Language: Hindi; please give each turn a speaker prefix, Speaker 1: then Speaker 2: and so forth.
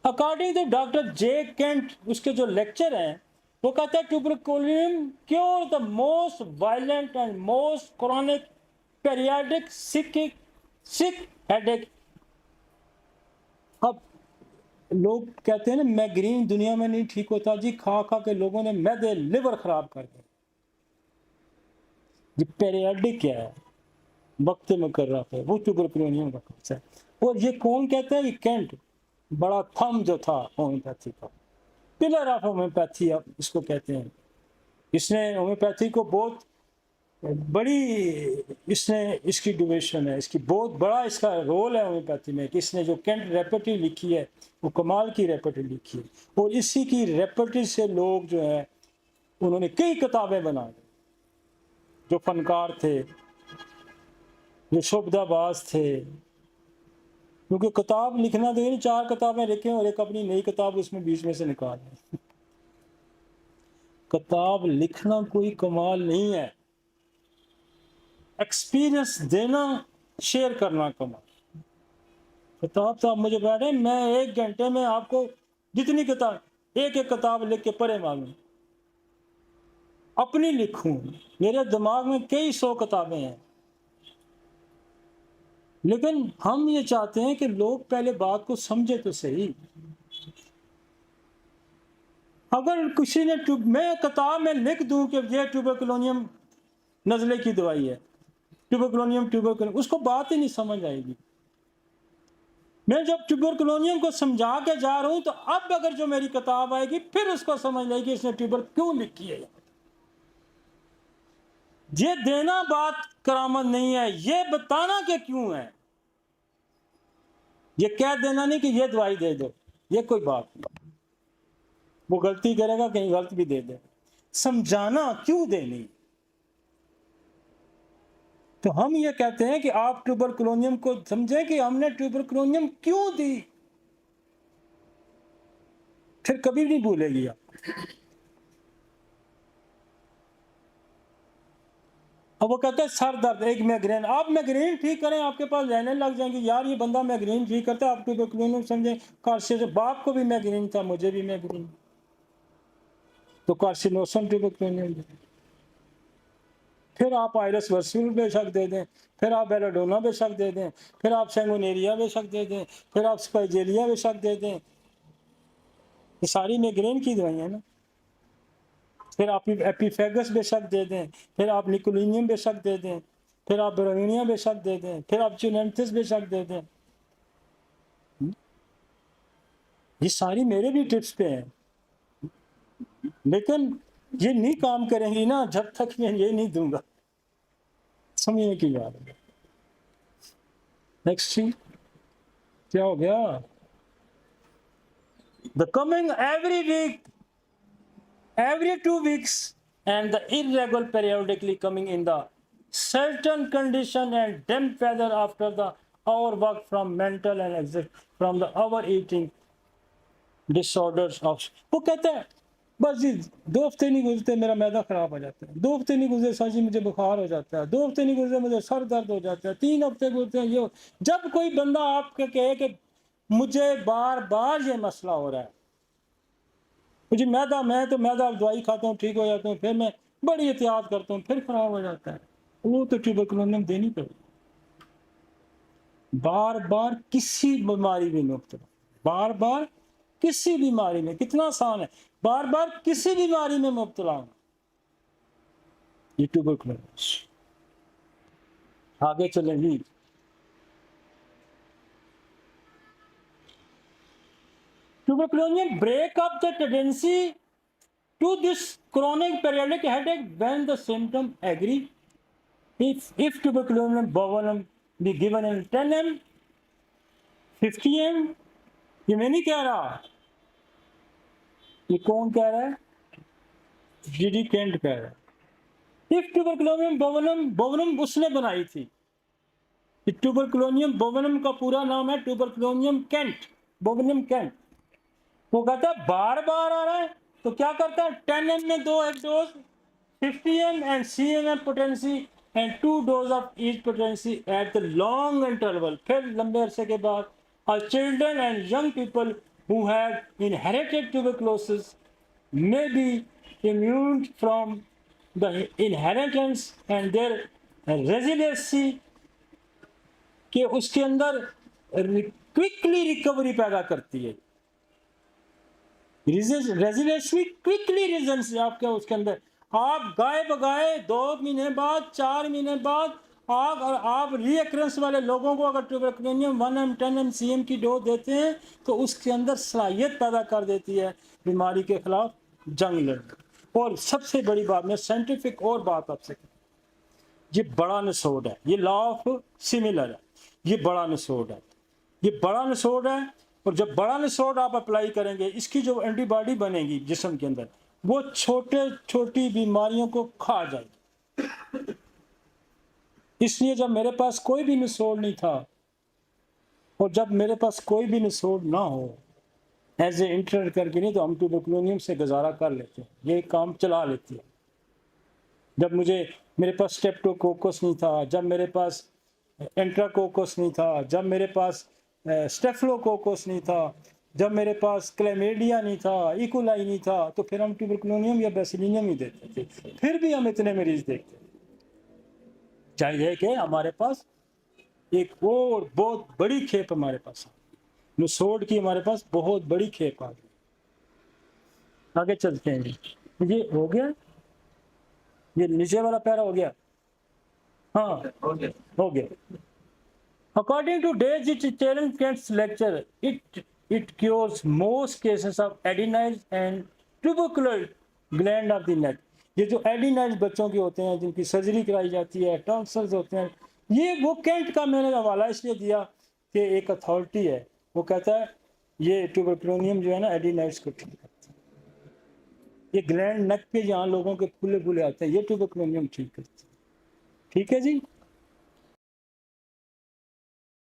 Speaker 1: According to doctor J Kent, उसके जो लेक्चर हैं वो कहता है tuberculinum cure the most violent and most chronic periodic sick headache. अब लोग कहते हैं ना मैग्रीन दुनिया में नहीं ठीक होता जी, खा खा के लोगों ने मैदे लिवर खराब कर दिया। ये पेरियाडिक क्या है, वक्त में कर रहा था, वो ट्यूबरकुलोनियम का कब्ज है। और ये कौन कहता है? ये केंट, बड़ा थम जो था होम्योपैथी का, पिलर ऑफ होम्योपैथी आप इसको कहते हैं। इसने होम्योपैथी को बहुत बड़ी, इसने इसकी ड्यूरेशन है, इसकी बहुत बड़ा इसका रोल है होम्योपैथी में कि इसने जो केंट रेपर्टरी लिखी है वो कमाल की रेपर्टरी लिखी है। और इसी की रेपर्टरी से लोग जो है उन्होंने कई किताबें बना दी, जो फनकार थे, जो शोबदाबाज थे, क्योंकि किताब लिखना तो नहीं, 4 किताबें लिखें और एक अपनी नई किताब उसमें बीच में से निकाल दें। किताब लिखना कोई कमाल नहीं है, एक्सपीरियंस देना, शेयर करना कमाल। किताब तो आप मुझे बैठे, मैं 1 घंटे में आपको जितनी किताब, एक एक किताब लिख के पढ़े मालूम, अपनी लिखूं, मेरे दिमाग में कई 100 किताबें हैं। लेकिन हम ये चाहते हैं कि लोग पहले बात को समझे तो सही। अगर किसी ने मैं किताब में लिख दूं कि ये ट्यूबरकुलोनियम नज़ले की दवाई है, ट्यूबरकुलोनियम, उसको बात ही नहीं समझ आएगी। मैं जब ट्यूबरकुलोनियम को समझा के जा रहा हूं तो अब अगर जो मेरी किताब आएगी फिर उसको समझ लेगी इसने ट्यूबर क्यों लिखी है। ये देना बात करामत नहीं है, ये बताना कि क्यों है। ये कह देना नहीं कि ये दवाई दे दो, ये कोई बात नहीं। वो गलती करेगा, कहीं गलत भी दे दे, समझाना क्यों देनी। तो हम ये कहते हैं कि आप ट्यूबरकुलोनियम को समझें कि हमने ट्यूबरकुलोनियम क्यों दी, फिर कभी नहीं भूलेगी आप। अब वो कहते हैं सर दर्द, एक मैग्रेन, आप मैग्रेन ठीक करें, आपके पास रहने लग जाएंगे यार ये बंदा मैग्रेन ठीक करता है, आप ट्यूबरकुलोनियम समझे। कार्सिनो, बाप को भी मैग्रेन था, मुझे भी मैग्रेन, तो कार्सिनोसन ट्यूबरकुलोनियम। फिर आप आयरस वर्सूल बेशक दे दें, फिर आप बेलाडोना बेशक दे दें, फिर आप सेंगोनेरिया बेशक दे दें, फिर आप स्पाइजेलिया बेशक दे दें, ये सारी मैग्रेन की दवाइयाँ ना। फिर आप एपीफेगस बेशक दे दें, फिर आप निकोलिनियम बेशक दे दें, फिर आप ब्रोनिया बेशक दे दें, फिर आप चुनेंथिस बेशक दे दें। ये सारी मेरे भी टिप्स पे हैं, लेकिन ये नहीं काम करेंगी ना जब तक मैं ये नहीं दूंगा, समझने की बात है। नेक्स्ट चीज क्या हो गया? The coming every week, every 2 weeks, and the irregular periodically coming in the certain condition and damp weather after the overwork from mental and from the overeating disorders of। वो कहते हैं बस जी 2 हफ्ते नहीं गुजरते मेरा मैदा खराब हो जाता है, 2 हफ्ते नहीं गुजरे सर जी मुझे बुखार हो जाता है, 2 हफ्ते नहीं गुजरे मुझे सर दर्द हो जाता है, 3 हफ्ते गुजरते हैं ये। जब कोई बंदा आपके कहे कि मुझे बार बार ये मसला हो रहा है, मुझे मैदा, मैं तो मैदा दवाई खाता हूँ ठीक हो जाता हूँ, फिर मैं बड़ी एहतियात करता हूँ फिर खराब हो जाता है, वो तो ट्यूबरकुलोनियम देनी पड़ेगी। बार बार किसी बीमारी में मुब्तला, बार बार किसी बीमारी में, कितना आसान है बार बार किसी बीमारी में मुब्तला होना, ये ट्यूबरकुलोसिस। आगे चलेंगी। Tuberculonium break up the tendency to this chronic periodic headache when the symptom agree. If tuberculonium bovinum be given in 10 m, 50 m, ये मैं नहीं कह रहा, ये कौन कह रहा है? जीडी केंट कह रहा है। इफ ट्यूबरकुलोनियम बोविनम, बोविनम उसने बनाई थी, ट्यूबरकुलोनियम बोविनम का पूरा नाम है ट्यूबरकुलोनियम केंट, बोविनम केंट। वो कहता है बार बार आ रहा है तो क्या करता है, 10 m में 2 एक dose, 50 m and CMM potency and 2 dose of each potency at the long interval। फिर लंबे अरसे के बाद, और children and young people who have inherited tuberculosis may be immune from the inheritance and their resiliency कि उसके अंदर क्विकली रिकवरी पैदा करती है। रेजिलेंसी क्विकली रीजन आपके उसके अंदर आप गाय बगाए 2 महीने बाद 4 महीने बाद आप रीअक्रेंस वाले लोगों को अगर ट्यूबरकुलोनियम 1M 10M CM की डोज देते हैं तो उसके अंदर सलाहियत पैदा कर देती है बीमारी के खिलाफ जंग लड़ने। और सबसे बड़ी बात, मैं साइंटिफिक और बात आपसे, ये बड़ा निचोड़ है, ये लॉ ऑफ सिमिलर है, ये बड़ा निचोड़ है, ये बड़ा निचोड़ है। और जब बड़ा निचोड़ आप अप्लाई करेंगे, इसकी जो एंटीबॉडी बनेगी जिस्म के अंदर वो छोटे छोटी बीमारियों को खा जाएगी। इसलिए जब मेरे पास कोई भी निचोड़ नहीं था और जब मेरे पास कोई भी निचोड़ ना हो एज ए इंटर करके नहीं, तो हम ट्यूबरकुलोनियम से गुजारा कर लेते हैं, ये काम चला लेते हैं। जब मेरे पास स्ट्रेप्टोकोकस नहीं था, जब मेरे पास एंट्राकोकस नहीं था, जब मेरे पास स्टेफिलोकोकस नहीं था, जब मेरे पास क्लेमेडिया नहीं था, इकोलाई नहीं था, तो फिर हम ट्यूबरकुलोनियम या बेसिलियम ही देते थे, फिर भी हम इतने मरीज देखते। चाहिए कि हमारे पास एक और बहुत बड़ी खेप हमारे पास निचोड़ की, हमारे पास बहुत बड़ी खेप आ गई। आगे चलते हैं, ये हो गया, ये नीचे वाला पैरा हो गया, हाँ हो गया। According to Daisy Kent's lecture, it cures most cases of adenoids and tubercular gland of the neck। ये जो एडिनाइड बच्चों के होते हैं जिनकी सर्जरी कराई जाती है, टॉन्सिल्स होते हैं, ये वो केंट का मैंने हवाला इसलिए दिया कि एक अथॉरिटी है, वो कहता है ये ट्यूबरकुलोनियम जो है ना एडिनाइड्स को ठीक करता है। ये ग्लैंड नेक पे जहाँ लोगों के फूले फूले आते हैं, ये ट्यूबरकुलोनियम ठीक करती है। ठीक है जी।